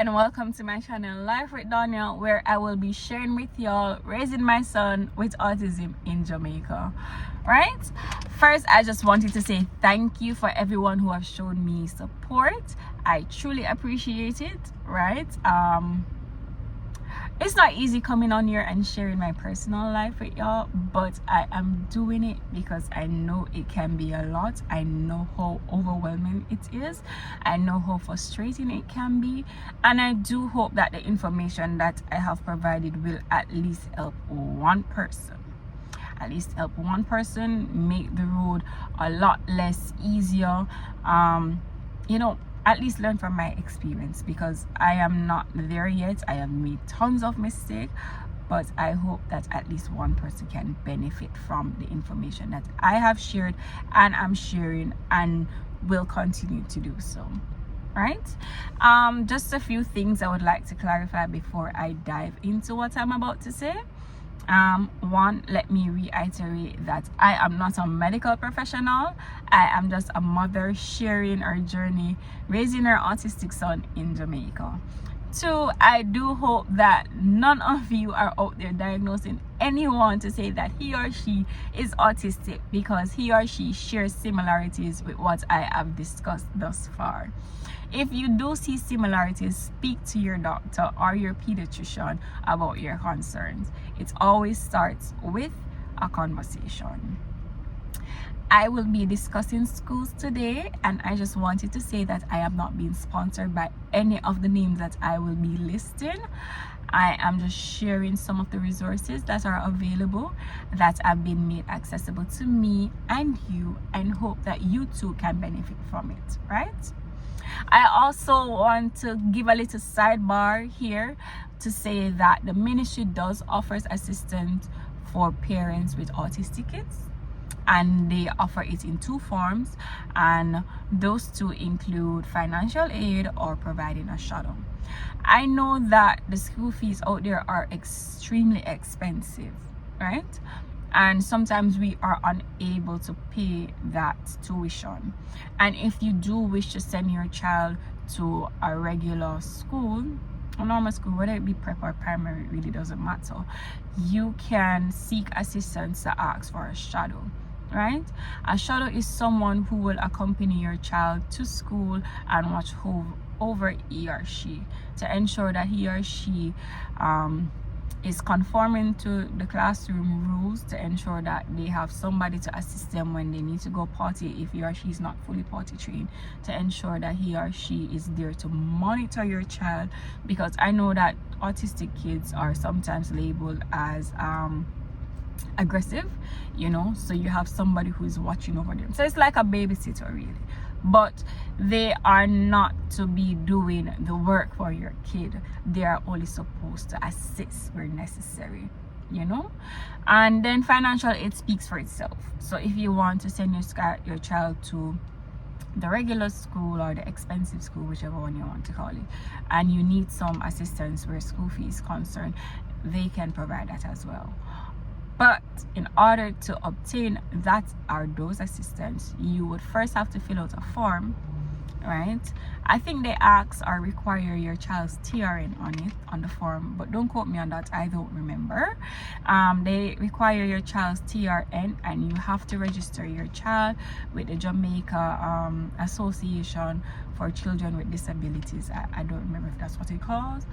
and welcome to my channel Life with Danya, where I will be sharing with y'all raising my son with autism in Jamaica. Right, first I just wanted to say thank you for everyone who have shown me support. I truly appreciate it. Right, it's not easy coming on here and sharing my personal life with y'all, but I am doing it because I know it can be a lot. I know how overwhelming it is. I know how frustrating it can be, and I do hope that the information that I have provided will at least help one person. Make the road a lot less easier. At least learn from my experience, because I am not there yet. I have made tons of mistakes, but I hope that at least one person can benefit from the information that I have shared and I'm sharing and will continue to do so. Right, just a few things I would like to clarify before I dive into what I'm about to say. One, let me reiterate that I am not a medical professional. I am just a mother sharing her journey raising her autistic son in Jamaica. Two, I do hope that none of you are out there diagnosing anyone to say that he or she is autistic, because he or she shares similarities with what I have discussed thus far. If you do see similarities, speak to your doctor or your pediatrician about your concerns. It always starts with a conversation. I will be discussing schools today, and I just wanted to say that I am not being sponsored by any of the names that I will be listing. I am just sharing some of the resources that are available that have been made accessible to me and you, and hope that you too can benefit from it, right? I also want to give a little sidebar here to say that the ministry does offers assistance for parents with autistic kids, and they offer it in two forms, and those two include financial aid or providing a shuttle. I know that the school fees out there are extremely expensive, right? And sometimes we are unable to pay that tuition. And if you do wish to send your child to a regular school, a normal school, whether it be prep or primary, it really doesn't matter, you can seek assistance to ask for a shadow. Right? A shadow is someone who will accompany your child to school and watch over he or she to ensure that he or she is conforming to the classroom rules, to ensure that they have somebody to assist them when they need to go potty if he or she is not fully potty trained, to ensure that he or she is there to monitor your child, because I know that autistic kids are sometimes labeled as aggressive, so you have somebody who is watching over them. So it's like a babysitter, really, but they are not to be doing the work for your kid. They are only supposed to assist where necessary, and then financial aid speaks for itself. So if you want to send your child to the regular school or the expensive school, whichever one you want to call it, and you need some assistance where school fee is concerned, they can provide that as well. But in order to obtain that or those assistance, you would first have to fill out a form, right? I think they ask or require your child's TRN on the form, but don't quote me on that, I don't remember. They require your child's TRN, and you have to register your child with the Jamaica Association for Children with Disabilities. I don't remember if that's what it calls,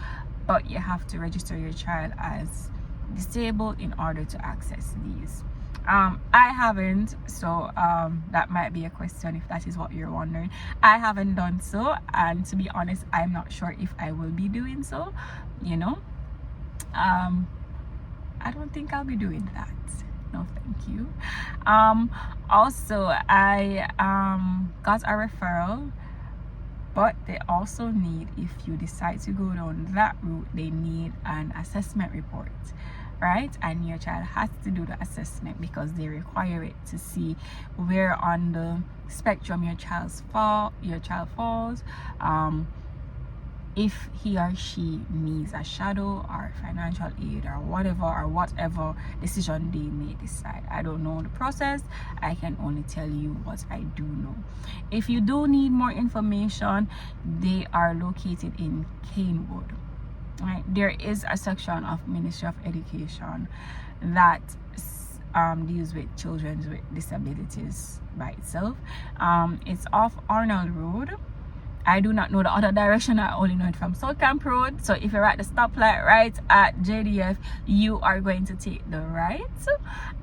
but you have to register your child as disabled in order to access these. I haven't, so that might be a question if that is what you're wondering. I haven't done so, and to be honest, I'm not sure if I will be doing so. I don't think I'll be doing that. No, thank you. Also, I got a referral, but they also need, if you decide to go down that route, they need an assessment report, right? And your child has to do the assessment because they require it to see where on the spectrum your child falls, if he or she needs a shadow or financial aid or whatever decision they may decide. I don't know the process. I can only tell you what I do know. If you do need more information, they are located in Canewood. Right, there is a section of Ministry of Education that deals with children with disabilities by itself. It's off Arnold Road. I do not know the other direction. I only know it from South Camp Road. So if you're at the stoplight right at JDF, you are going to take the right,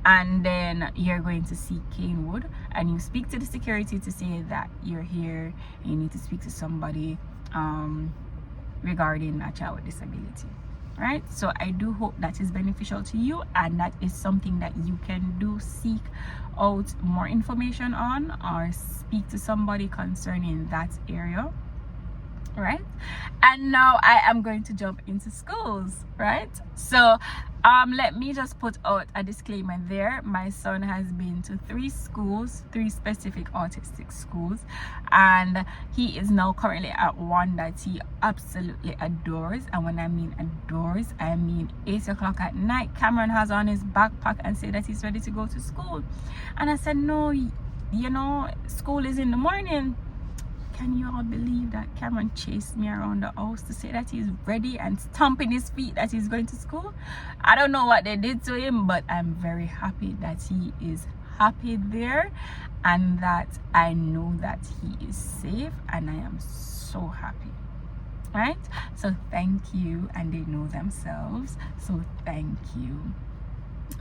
and then you're going to see Canewood, and you speak to the security to say that you're here and you need to speak to somebody regarding a child with disability. Right, so I do hope that is beneficial to you, and that is something that you can do seek out more information on or speak to somebody concerning that area. Right, and now I am going to jump into schools. Right, so let me just put out a disclaimer there. My son has been to 3 schools, 3 specific autistic schools, and he is now currently at one that he absolutely adores. And when I mean adores, I mean 8 o'clock at night, Cameron has on his backpack and say that he's ready to go to school. And I said, no, you know, school is in the morning. Can you all believe that Cameron chased me around the house to say that he's ready and stomping his feet that he's going to school? I don't know what they did to him, but I'm very happy that he is happy there, and that I know that he is safe, and I am so happy. Right, so thank you, and they know themselves, so thank you.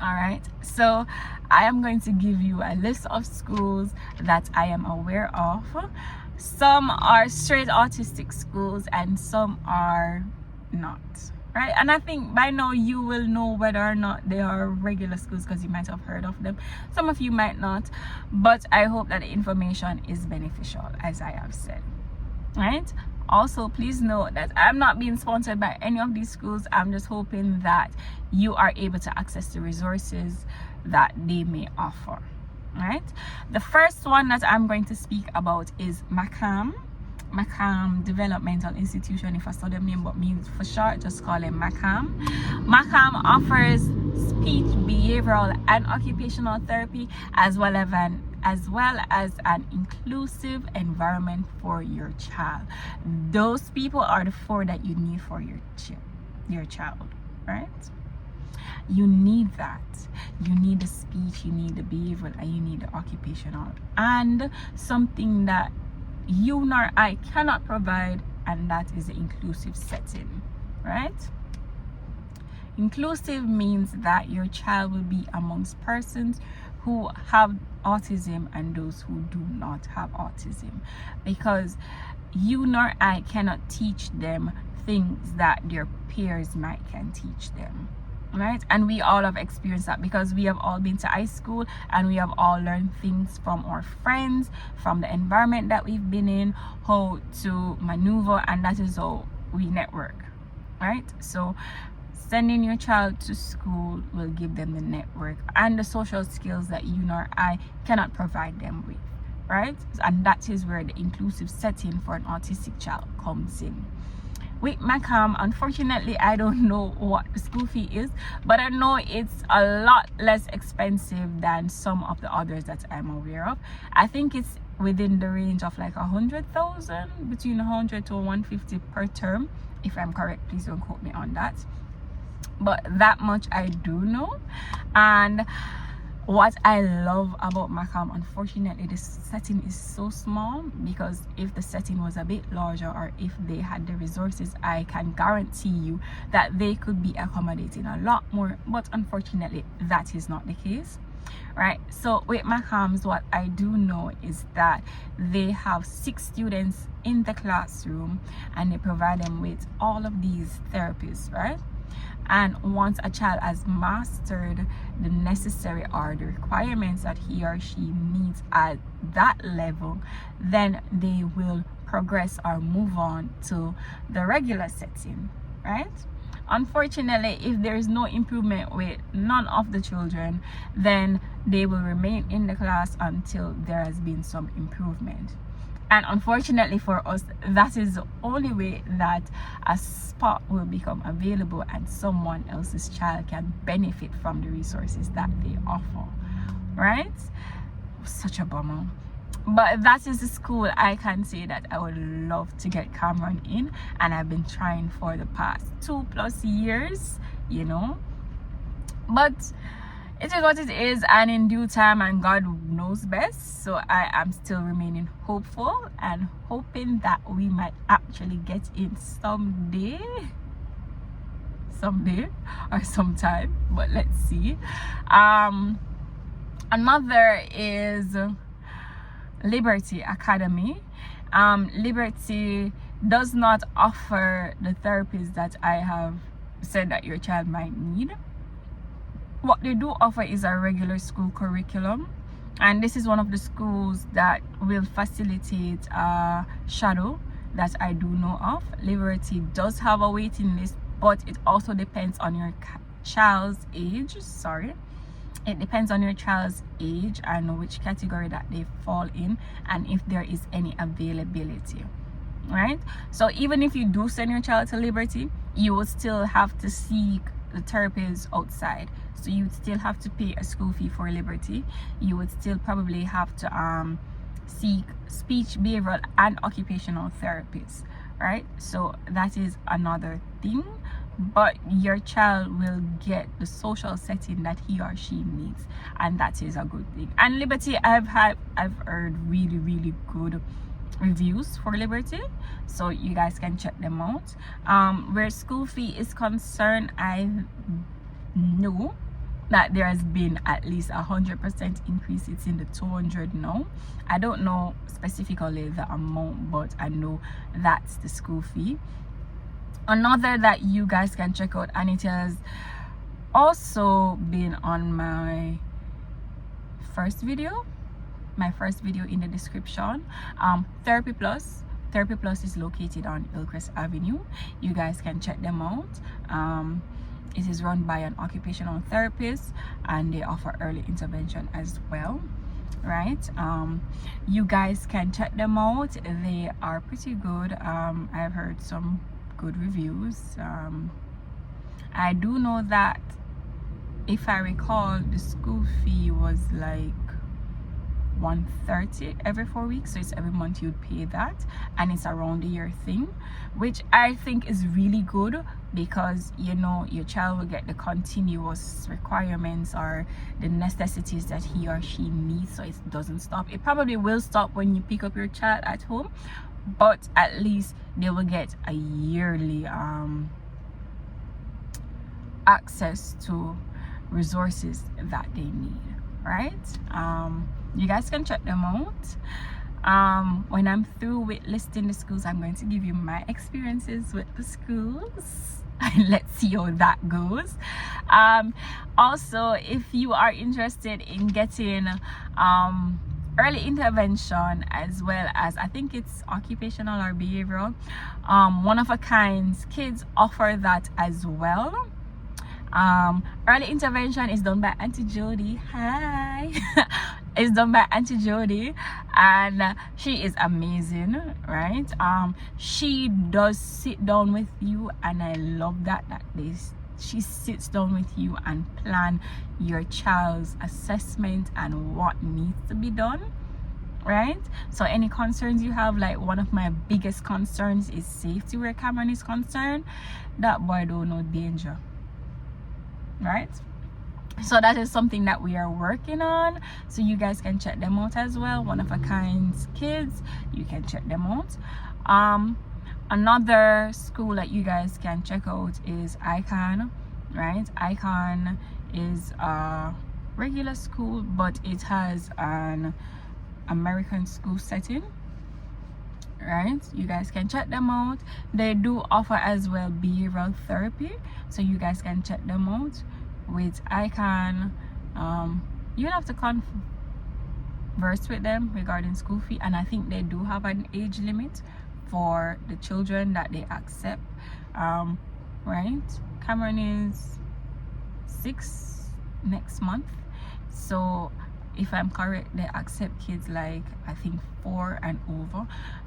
All right, so I am going to give you a list of schools that I am aware of. Some are straight autistic schools and some are not. Right, and I think by now you will know whether or not they are regular schools, because you might have heard of them. Some of you might not, but I hope that the information is beneficial, as I have said. Right, also please note that I'm not being sponsored by any of these schools. I'm just hoping that you are able to access the resources that they may offer. Right, the first one that I'm going to speak about is McCam Developmental Institution. If I saw them name, but me for short just call it McCam. McCam offers speech, behavioral and occupational therapy, as well as an inclusive environment for your child. Those people are the 4 that you need for your child. Right, you need that. You need the speech, you need the behavioral, and you need the occupational, and something that you nor I cannot provide, and that is the inclusive setting. Right, inclusive means that your child will be amongst persons who have autism and those who do not have autism, because you nor I cannot teach them things that their peers can teach them. Right, and we all have experienced that, because we have all been to high school and we have all learned things from our friends, from the environment that we've been in, how to maneuver, and that is how we network. Right, so sending your child to school will give them the network and the social skills that you nor I cannot provide them with. Right, and that is where the inclusive setting for an autistic child comes in. With McCam, unfortunately, I don't know what the school fee is, but I know it's a lot less expensive than some of the others that I'm aware of. I think it's within the range of like 100,000, between 100 to 150 per term. If I'm correct, please don't quote me on that. But that much I do know. And what I love about McCam, unfortunately, the setting is so small, because if the setting was a bit larger, or if they had the resources, I can guarantee you that they could be accommodating a lot more. But unfortunately, that is not the case. Right, so with McCam's, what I do know is that they have 6 students in the classroom, and they provide them with all of these therapies. Right, and once a child has mastered the necessary or the requirements that he or she needs at that level, then they will progress or move on to the regular setting. Right, unfortunately, if there is no improvement with none of the children, then they will remain in the class until there has been some improvement. And unfortunately for us, that is the only way that a spot will become available and someone else's child can benefit from the resources that they offer, right? Such a bummer. But that is the school I can say that I would love to get Cameron in, and I've been trying for the past 2+ years, you know. But it is what it is, and in due time, and God knows best. So I am still remaining hopeful and hoping that we might actually get in someday or sometime, but let's see. Another is Liberty Academy. Liberty does not offer the therapies that I have said that your child might need. What they do offer is a regular school curriculum, and this is one of the schools that will facilitate shadow that I do know of. Liberty does have a waiting list, but it also depends on your child's age. It depends on your child's age and which category that they fall in, and if there is any availability, right? So even if you do send your child to Liberty, you will still have to seek the therapists outside. So you would still have to pay a school fee for Liberty. You would still probably have to seek speech, behavioral, and occupational therapists, right? So that is another thing. But your child will get the social setting that he or she needs, and that is a good thing. And Liberty, I've heard really good reviews for Liberty, so you guys can check them out. Where school fee is concerned, I know that there has been at least 100% increase. It's in the 200 now. I don't know specifically the amount, but I know that's the school fee. Another that you guys can check out, and it has also been on my first video in the description, Therapy Plus. Therapy Plus is located on Hillcrest Avenue. You guys can check them out. It is run by an occupational therapist, and they offer early intervention as well, right? You guys can check them out. They are pretty good. I've heard some good reviews. I do know that, if I recall, the school fee was like $130 every 4 weeks, so it's every month you'd pay that, and it's a round the year thing, which I think is really good, because you know your child will get the continuous requirements or the necessities that he or she needs, so it doesn't stop. It probably will stop when you pick up your child at home, but at least they will get a yearly access to resources that they need, right? You guys can check them out. When I'm through with listing the schools, I'm going to give you my experiences with the schools. Let's see how that goes. Also, if you are interested in getting early intervention, as well as, I think it's occupational or behavioral, one of a kind, kids offer that as well. Early intervention is done by Auntie Jody. Hi. It's done by Auntie Jody, and she is amazing, right? She does sit down with you, and I love that she sits down with you and plan your child's assessment and what needs to be done, right? So any concerns you have, like one of my biggest concerns is safety where Cameron is concerned. That boy don't know danger, right? So that is something that we are working on, so you guys can check them out as well. One of a kind kids, you can check them out. Another school that you guys can check out is ICANN, right? ICANN is a regular school, but it has an American school setting, right? You guys can check them out. They do offer as well behavioral therapy, so you guys can check them out. With ICANN, you have to converse with them regarding school fee, and I think they do have an age limit for the children that they accept, right? Cameron is 6 next month, so if I'm correct, they accept kids like I think 4 and over.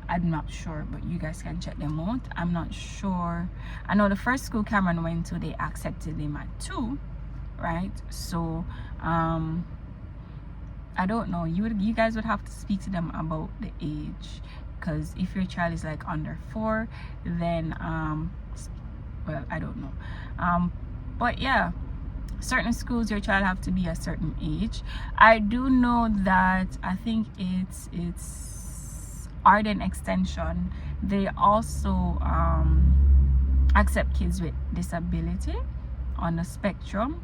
I'm not sure, but you guys can check them out. I'm not sure. I know the first school Cameron went to, they accepted him at 2, right? So I don't know, you guys would have to speak to them about the age, because if your child is like under 4, then well, I don't know, but yeah, certain schools your child have to be a certain age. I do know that I think it's Ardenne Extension, they also accept kids with disability on the spectrum.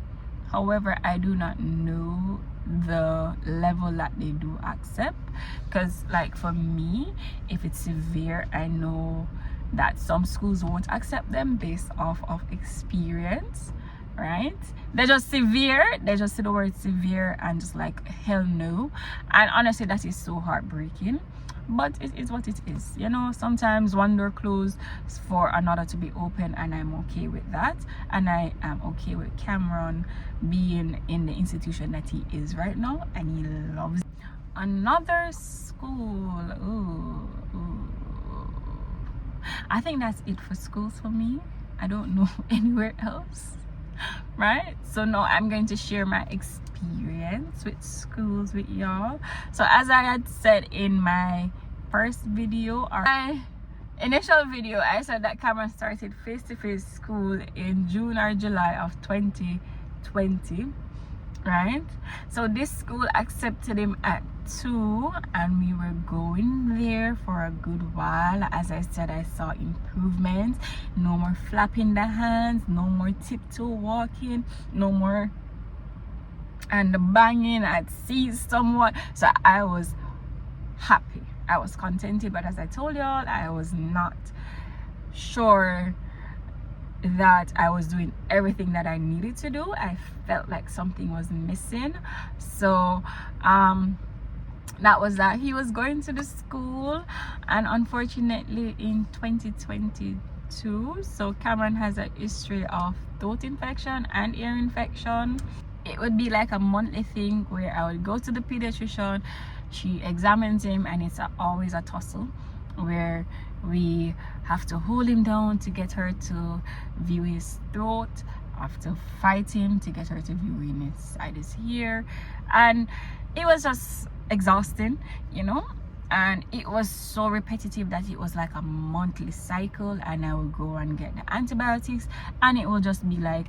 However, I do not know the level that they do accept, because like for me, if it's severe, I know that some schools won't accept them based off of experience, right? They're just severe, they just say the word severe and just like hell no. And honestly, that is so heartbreaking, but it is what it is, you know. Sometimes one door closed for another to be open, and I'm okay with that, and I am okay with Cameron being in the institution that he is right now, and he loves it. Another school, ooh. I think that's it for schools for me. I don't know anywhere else, right? So now I'm going to share my experience with schools with y'all. So as I had said in my first video, or my initial video, I said that Cameron started face-to-face school in June or July of 2020, right? So this school accepted him at 2, and we were going there for a good while. As I said, I saw improvements. No more flapping the hands, no more tiptoe walking, no more and the banging. I'd see somewhat, so I was happy, I was contented. But as I told y'all, I was not sure that I was doing everything that I needed to do. I felt like something was missing. So that was that. He was going to the school, and unfortunately in 2022, so Cameron has a history of throat infection and ear infection. It would be like a monthly thing where I would go to the pediatrician, she examines him, and it's always a tussle where we have to hold him down to get her to view his throat, have to fight him to get her to view inside his ear, and it was just exhausting, you know. And it was so repetitive that it was like a monthly cycle, and I would go and get the antibiotics, and it will just be like,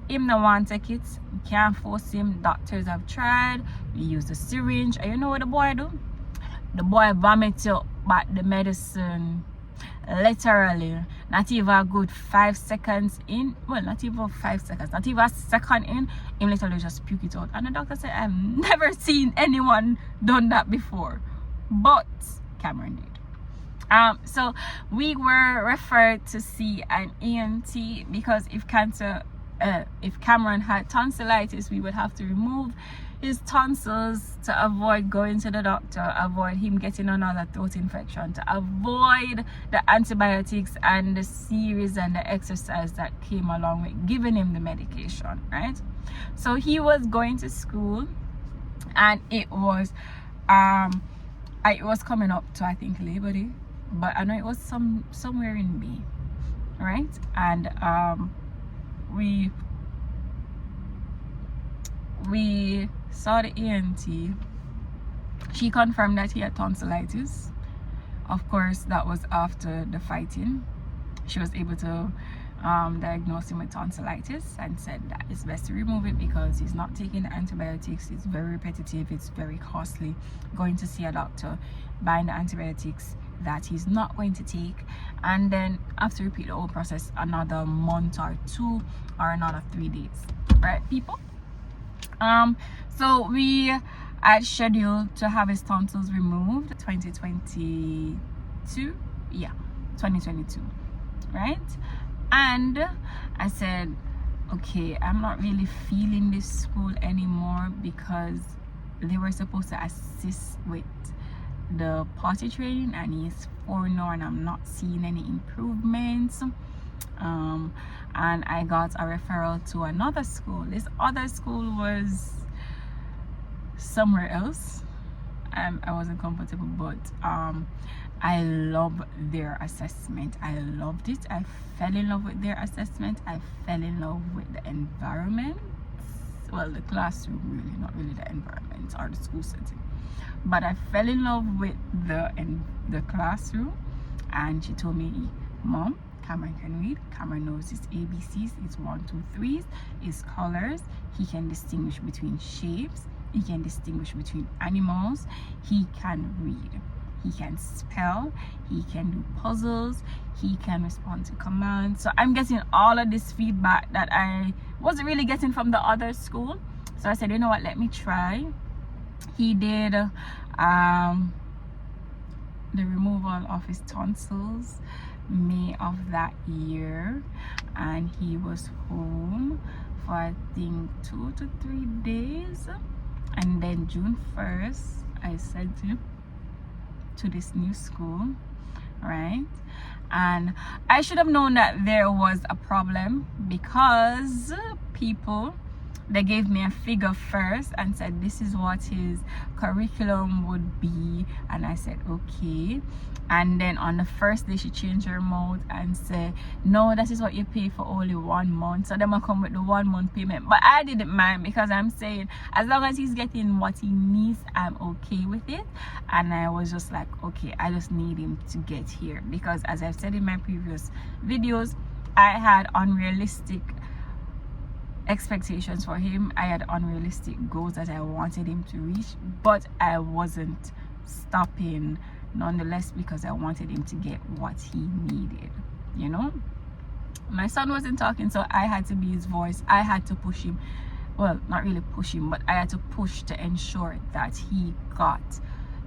him no want take it, you can't force him. Doctors have tried, we use the syringe, and you know what the boy do? The boy vomit you back the medicine, literally. Not even a good 5 seconds in, well, not even 5 seconds, not even a second in, him literally just puke it out. And the doctor said, I've never seen anyone done that before, but Cameron did. So we were referred to see an ENT, because if Cameron had tonsillitis, we would have to remove his tonsils to avoid going to the doctor, avoid him getting another throat infection, to avoid the antibiotics and the series and the exercise that came along with giving him the medication, right? So he was going to school, and it was coming up to, I think, Labor Day, but I know it was somewhere in May, right? And we saw the ENT. She confirmed that he had tonsillitis. Of course, that was after the fighting. She was able to diagnose him with tonsillitis and said that it's best to remove it because he's not taking the antibiotics. It's very repetitive, it's very costly going to see a doctor, buying the antibiotics that he's not going to take, and then have to repeat the whole process another month or 2 or another 3 days, right, people? So we had scheduled to have his tonsils removed 2022, 2022, right? And I said, okay, I'm not really feeling this school anymore, because they were supposed to assist with the potty training, and he's 4 now, and I'm not seeing any improvements. And I got a referral to another school. This other school was somewhere else. I wasn't comfortable, but I love their assessment. I loved it. I fell in love with their assessment. I fell in love with the environment. Well, the classroom, really, not really the environment or the school setting, but I fell in love with the classroom. And she told me, Mom, Cameron can read. Cameron knows his ABCs, his 1, 2, 3s, his colors. He can distinguish between shapes. He can distinguish between animals. He can read. He can spell. He can do puzzles. He can respond to commands. So I'm getting all of this feedback that I wasn't really getting from the other school. So I said, you know what, let me try. He did the removal of his tonsils May of that year, and he was home for I think 2 to 3 days. And then June 1st I sent him to this new school, right? And I should have known that there was a problem, because they gave me a figure first and said this is what his curriculum would be, and I said okay. And then on the first day she changed her mode and said, no, that is what you pay for only 1 month. So them will come with the 1 month payment. But I didn't mind, because I'm saying as long as he's getting what he needs, I'm okay with it. And I was just like, okay, I just need him to get here, because as I've said in my previous videos, I had unrealistic expectations for him. I had unrealistic goals that I wanted him to reach, but I wasn't stopping nonetheless, because I wanted him to get what he needed. You know, my son wasn't talking, so I had to be his voice. I had to push him, well, not really push him, but I had to push to ensure that he got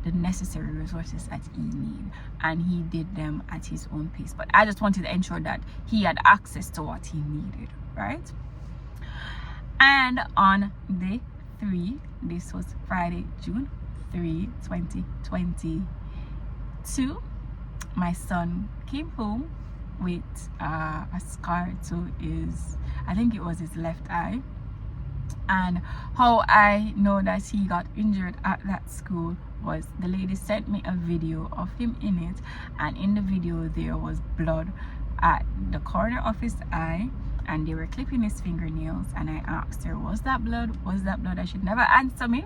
the necessary resources that he needed, and he did them at his own pace. But I just wanted to ensure that he had access to what he needed, right? And on day 3, this was Friday, June 3, 2022, my son came home with a scar to his, I think it was his left eye. And how I know that he got injured at that school was the lady sent me a video of him in it, and in the video there was blood at the corner of his eye, and they were clipping his fingernails. And I asked her, was that blood? Was that blood? I should never answer me.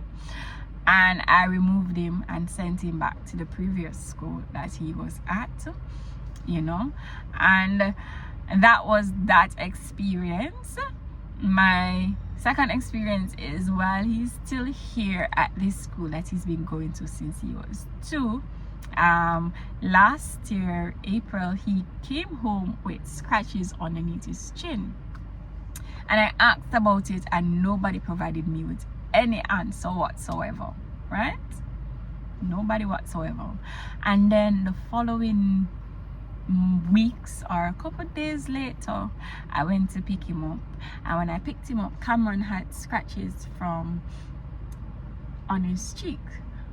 And I removed him and sent him back to the previous school that he was at, you know. And that was that experience. My second experience is while he's still here at this school that he's been going to since he was 2. Last year, April, he came home with scratches underneath his chin. And I asked about it, and nobody provided me with any answer whatsoever, right? Nobody whatsoever. And then the following weeks or a couple days later, I went to pick him up, and when I picked him up, Cameron had scratches from on his cheek,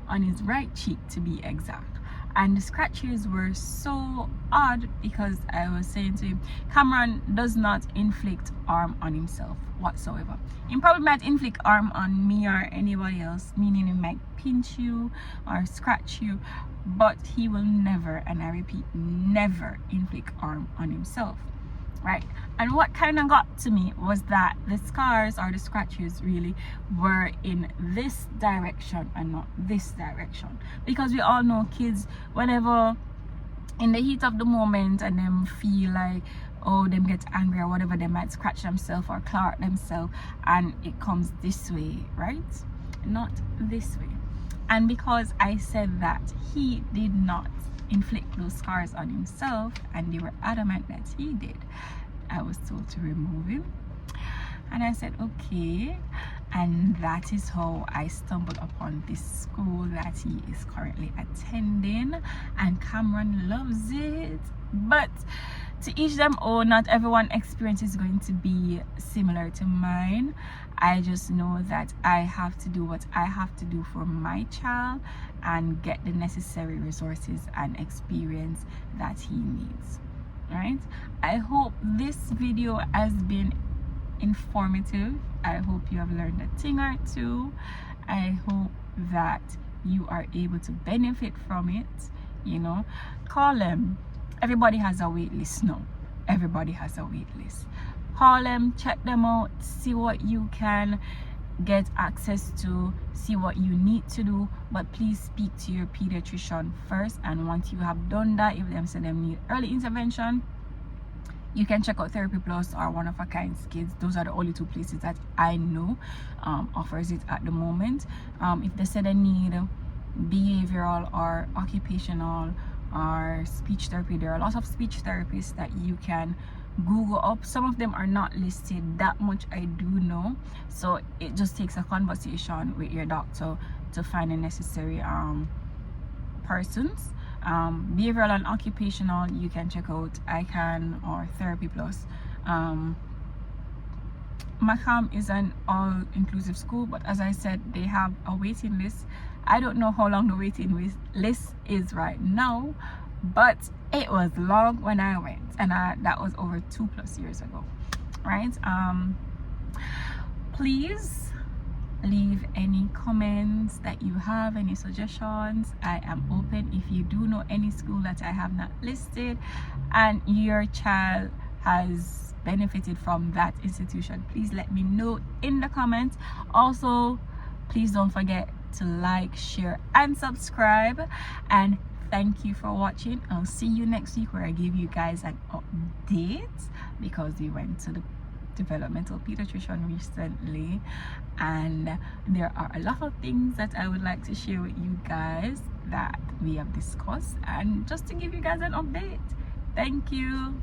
on his right cheek to be exact. And the scratches were so odd, because I was saying to him, Cameron does not inflict harm on himself whatsoever. He probably might inflict harm on me or anybody else, meaning he might pinch you or scratch you, but he will never, and I repeat, never inflict harm on himself, right? And what kind of got to me was that the scars or the scratches really were in this direction and not this direction, because we all know kids, whenever in the heat of the moment and them feel like, oh, them get angry or whatever, they might scratch themselves or claw at themselves, and it comes this way, right? Not this way. And because I said that he did not inflict those scars on himself, and they were adamant that he did, I was told to remove him. And I said okay, and that is how I stumbled upon this school that he is currently attending, and Cameron loves it. But to each them own, not everyone's experience is going to be similar to mine. I just know that I have to do what I have to do for my child and get the necessary resources and experience that he needs, right? I hope this video has been informative. I hope you have learned a thing or two, I hope that you are able to benefit from it. You know, call them. Everybody has a wait list now. Everybody has a wait list. Call them, check them out, see what you can get access to, see what you need to do, but please speak to your pediatrician first. And once you have done that, if them say them need early intervention, you can check out Therapy Plus or One of a Kind Kids. Those are the only two places that I know offers it at the moment. If they say they need behavioral or occupational or speech therapy, there are lots of speech therapists that you can Google up. Some of them are not listed, that much I do know, so it just takes a conversation with your doctor to find the necessary persons. Behavioral and occupational, you can check out ICANN or Therapy Plus. McCam is an all-inclusive school, but as I said, they have a waiting list. I don't know how long the waiting list is right now, but it was long when I went, and that was over 2+ years ago, right? Please leave any comments that you have, any suggestions. I am open. If you do know any school that I have not listed and your child has benefited from that institution, please let me know in the comments. Also, please don't forget to like, share, and subscribe. And thank you for watching. I'll see you next week, where I give you guys an update, because we went to the developmental pediatrician recently, and there are a lot of things that I would like to share with you guys that we have discussed, and just to give you guys an update. Thank you.